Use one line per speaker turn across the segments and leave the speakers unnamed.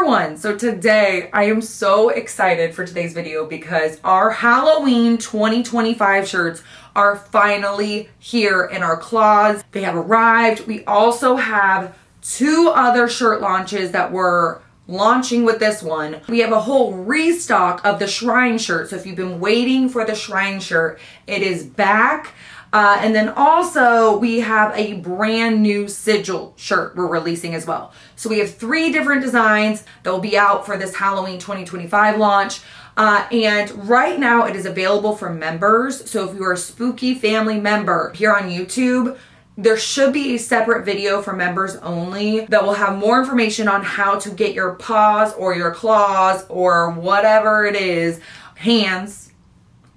everyone. So today I am so excited for today's video because our Halloween 2025 shirts are finally here in our closet. They have arrived. We also have 2 other shirt launches that we're launching with this one. We have a whole restock of the Shrine shirt. So if you've been waiting for the Shrine shirt, it is back. And then also we have a brand new Sigil shirt we're releasing as well. So we have 3 different designs that will be out for this Halloween 2025 launch. And right now it is available for members. So if you're a Spooky Family member here on YouTube, there should be a separate video for members only that will have more information on how to get your paws or your claws or whatever it is, hands,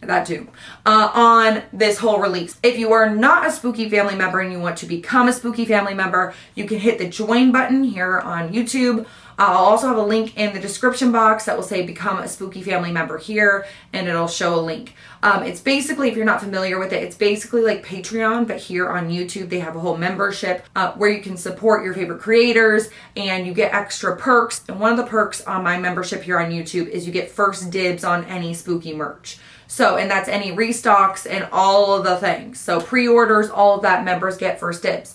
that too, on this whole release. If you are not a Spooky Family member and you want to become a Spooky Family member, you can hit the join button here on YouTube. I'll also have a link in the description box that will say become a Spooky Family member here, and it'll show a link. It's basically, if you're not familiar with it, it's basically like Patreon, but here on YouTube they have a whole membership where you can support your favorite creators and you get extra perks. And one of the perks on my membership here on YouTube is you get first dibs on any spooky merch. So, and that's any restocks and all of the things. So pre-orders, all of that, members get first dibs.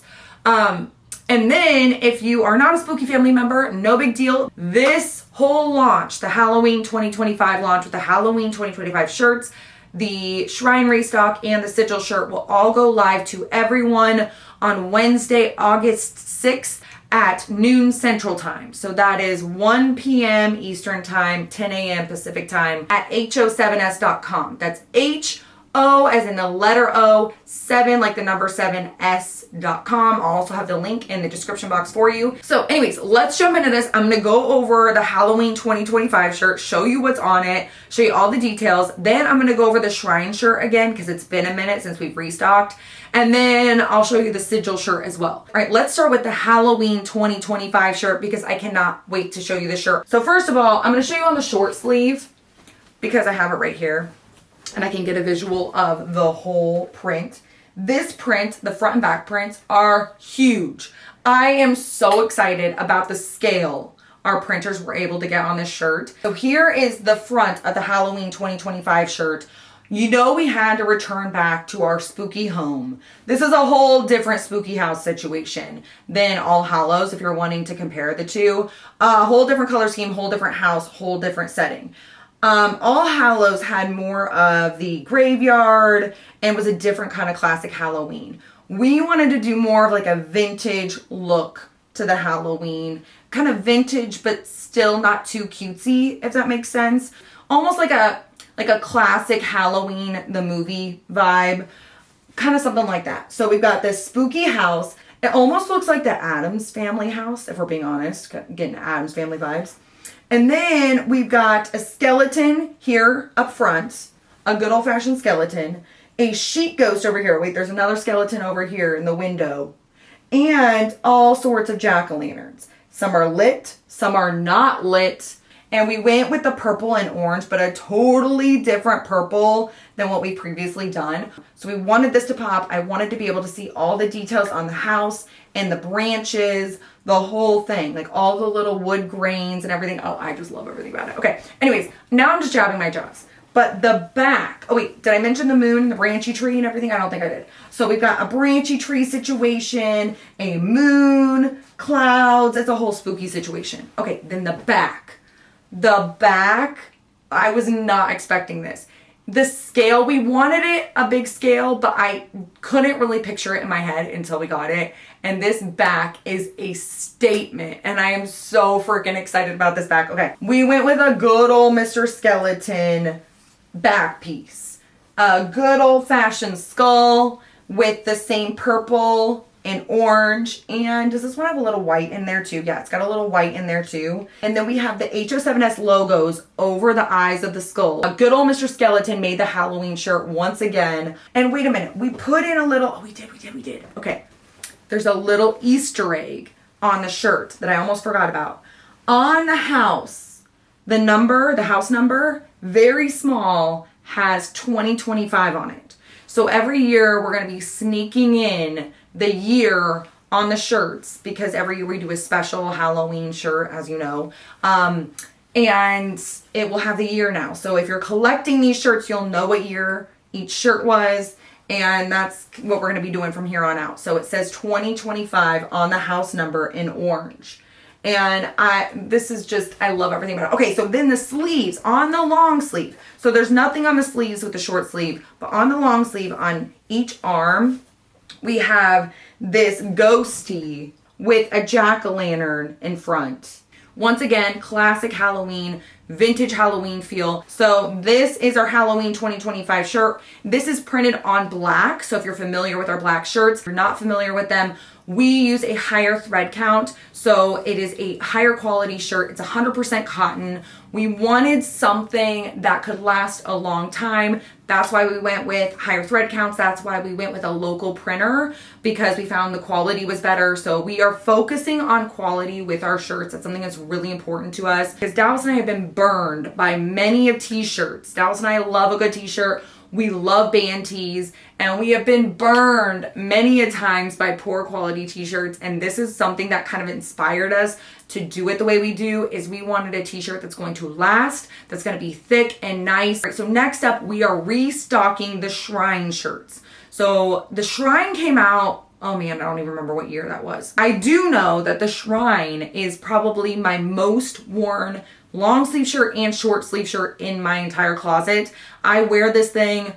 And then if you are not a Spooky Family member, no big deal. This whole launch, the Halloween 2025 launch with the Halloween 2025 shirts, the Shrine restock and the Sigil shirt will all go live to everyone on Wednesday, August 6th at noon Central Time. So that is 1 p.m. Eastern Time, 10 a.m. Pacific Time at ho7s.com. That's H-O as in the letter O, 7 like the number 7, S.com. I'll also have the link in the description box for you. So anyways, let's jump into this. I'm going to go over the Halloween 2025 shirt, show you what's on it, show you all the details. Then I'm going to go over the Shrine shirt again because it's been a minute since we've restocked. And then I'll show you the Sigil shirt as well. All right, let's start with the Halloween 2025 shirt because I cannot wait to show you the shirt. So first of all, I'm going to show you on the short sleeve because I have it right here and I can get a visual of the whole print. This print, the front and back prints, are huge. I am so excited about the scale our printers were able to get on this shirt. So here is the front of the Halloween 2025 shirt. You know we had to return back to our spooky home. This is a whole different spooky house situation than All Hallows if you're wanting to compare the two. A whole different color scheme, whole different house, whole different setting. All Hallows had more of the graveyard and was a different kind of classic Halloween. We wanted to do more of like a vintage look to the Halloween. Kind of vintage but still not too cutesy, if that makes sense. Almost like a classic Halloween, the movie vibe, kind of something like that. So we've got this spooky house. It almost looks like the Addams Family house, if we're being honest, getting Addams Family vibes. And then we've got a skeleton here up front, a good old-fashioned skeleton, a sheet ghost over here. Wait, there's another skeleton over here in the window, and all sorts of jack-o'-lanterns. Some are lit, some are not lit. And we went with the purple and orange, but a totally different purple than what we've previously done. So we wanted this to pop. I wanted to be able to see all the details on the house and the branches, the whole thing, like all the little wood grains and everything. Oh, I just love everything about it. Okay, anyways, now I'm just jabbing my jaws. But the back, oh wait, did I mention the moon, the branchy tree and everything? I don't think I did. So we've got a branchy tree situation, a moon, clouds. It's a whole spooky situation. Okay, then the back. The back, I was not expecting this. The scale, we wanted it a big scale, but I couldn't really picture it in my head until we got it. And this back is a statement, and I am so freaking excited about this back. Okay, we went with a good old Mr. Skeleton back piece. A good old-fashioned skull with the same purple and orange. And does this one have a little white in there too? Yeah, it's got a little white in there too. And then we have the HO7S logos over the eyes of the skull. A good old Mr. Skeleton made the Halloween shirt once again. And wait a minute, we put in a little, oh, we did. Okay, there's a little Easter egg on the shirt that I almost forgot about. On the house, the house number, very small, has 2025 on it. So every year we're going to be sneaking in the year on the shirts because every year we do a special Halloween shirt, as you know. And it will have the year now. So if you're collecting these shirts, you'll know what year each shirt was. And that's what we're going to be doing from here on out. So it says 2025 on the house number in orange. And this is just, I love everything about it. Okay, so then the sleeves on the long sleeve. So there's nothing on the sleeves with the short sleeve, but on the long sleeve on each arm, we have this ghosty with a jack-o'-lantern in front. Once again, classic Halloween, vintage Halloween feel. So this is our Halloween 2025 shirt. This is printed on black. So if you're familiar with our black shirts, if you're not familiar with them, we use a higher thread count. So it is a higher quality shirt. It's 100% cotton. We wanted something that could last a long time. That's why we went with higher thread counts. That's why we went with a local printer, because we found the quality was better. So we are focusing on quality with our shirts. That's something that's really important to us, because Dallas and I have been burned by many of t-shirts. Dallas and I love a good t-shirt. We love band tees, and we have been burned many a times by poor quality t-shirts. And this is something that kind of inspired us to do it the way we do. Is we wanted a t-shirt that's going to last, that's going to be thick and nice. Right, so next up, we are restocking the Shrine shirts. So the Shrine came out, oh man, I don't even remember what year that was. I do know that the Shrine is probably my most worn long sleeve shirt and short sleeve shirt in my entire closet. I wear this thing.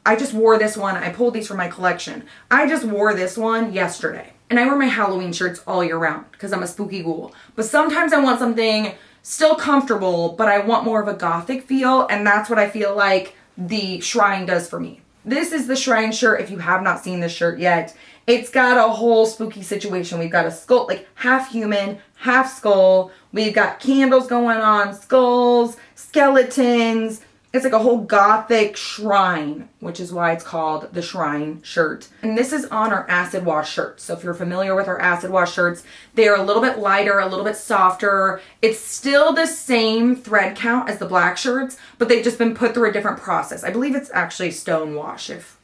I just wore this one. I pulled these from my collection. I just wore this one yesterday. And I wear my Halloween shirts all year round because I'm a spooky ghoul. But sometimes I want something still comfortable, but I want more of a gothic feel. And that's what I feel like the Shrine does for me. This is the Shrine shirt. If you have not seen this shirt yet, it's got a whole spooky situation. We've got a skull, like half human, half skull. We've got candles going on, skulls, skeletons. It's like a whole gothic shrine, which is why it's called the Shrine shirt. And this is on our acid wash shirts. So if you're familiar with our acid wash shirts, they are a little bit lighter, a little bit softer. It's still the same thread count as the black shirts, but they've just been put through a different process. I believe it's actually stone wash, if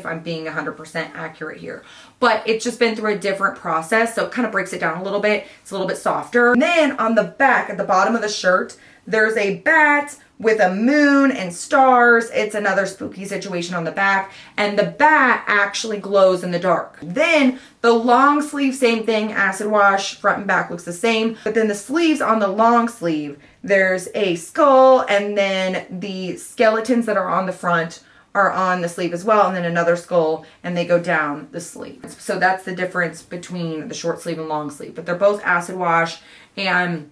I'm being 100% accurate here. But it's just been through a different process, so it kind of breaks it down a little bit. It's a little bit softer. And then on the back, at the bottom of the shirt, there's a bat with a moon and stars. It's another spooky situation on the back, and the bat actually glows in the dark. Then the long sleeve, same thing, acid wash, front and back looks the same. But then the sleeves on the long sleeve, there's a skull, and then the skeletons that are on the front are on the sleeve as well, and then another skull, and they go down the sleeve. So that's the difference between the short sleeve and long sleeve. But they're both acid wash, and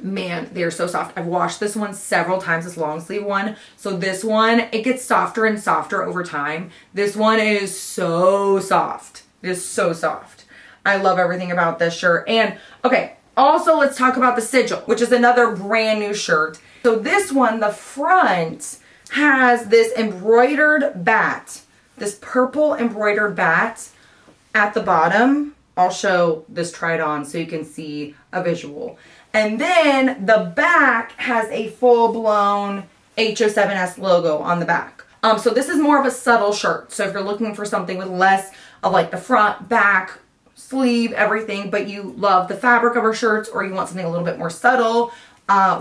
man, they're so soft. I've washed this one several times, this long sleeve one. So this one, it gets softer and softer over time. This one is so soft. It is so soft. I love everything about this shirt. And okay, also let's talk about the sigil, which is another brand new shirt. So this one, the front has this embroidered bat, this purple embroidered bat at the bottom. I'll show this tried on so you can see a visual. And then the back has a full-blown HO7S logo on the back. So this is more of a subtle shirt. So if you're looking for something with less of like the front, back, sleeve, everything, but you love the fabric of our shirts, or you want something a little bit more subtle,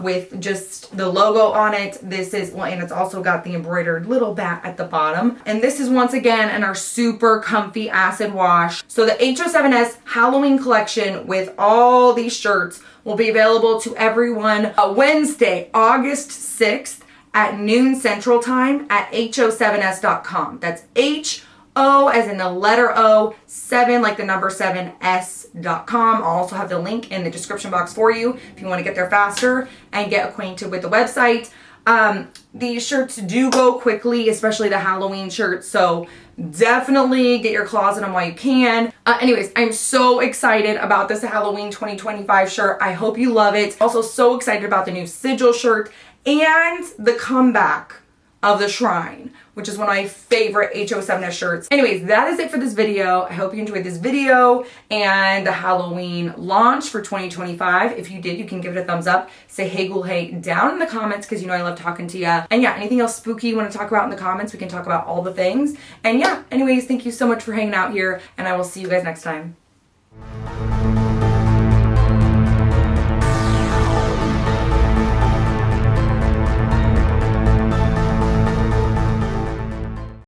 with just the logo on it. This is, well, and it's also got the embroidered little bat at the bottom. And this is once again in our super comfy acid wash. So the HO7S Halloween collection with all these shirts will be available to everyone Wednesday, August 6th at noon Central Time at ho7s.com. That's H-O as in the letter O, 7 like the number 7, S.com. I'll also have the link in the description box for you if you want to get there faster and get acquainted with the website. These shirts do go quickly, especially the Halloween shirts, so definitely get your claws in them while you can. Anyways, I'm so excited about this Halloween 2025 shirt. I hope you love it. Also so excited about the new sigil shirt and the comeback of the Shrine, which is one of my favorite HO7S shirts. Anyways, that is it for this video. I hope you enjoyed this video and the Halloween launch for 2025. If you did, you can give it a thumbs up. Say hey ghoul hey down in the comments, because you know I love talking to you. And yeah, anything else spooky you want to talk about in the comments, we can talk about all the things. And yeah, anyways, thank you so much for hanging out here, and I will see you guys next time.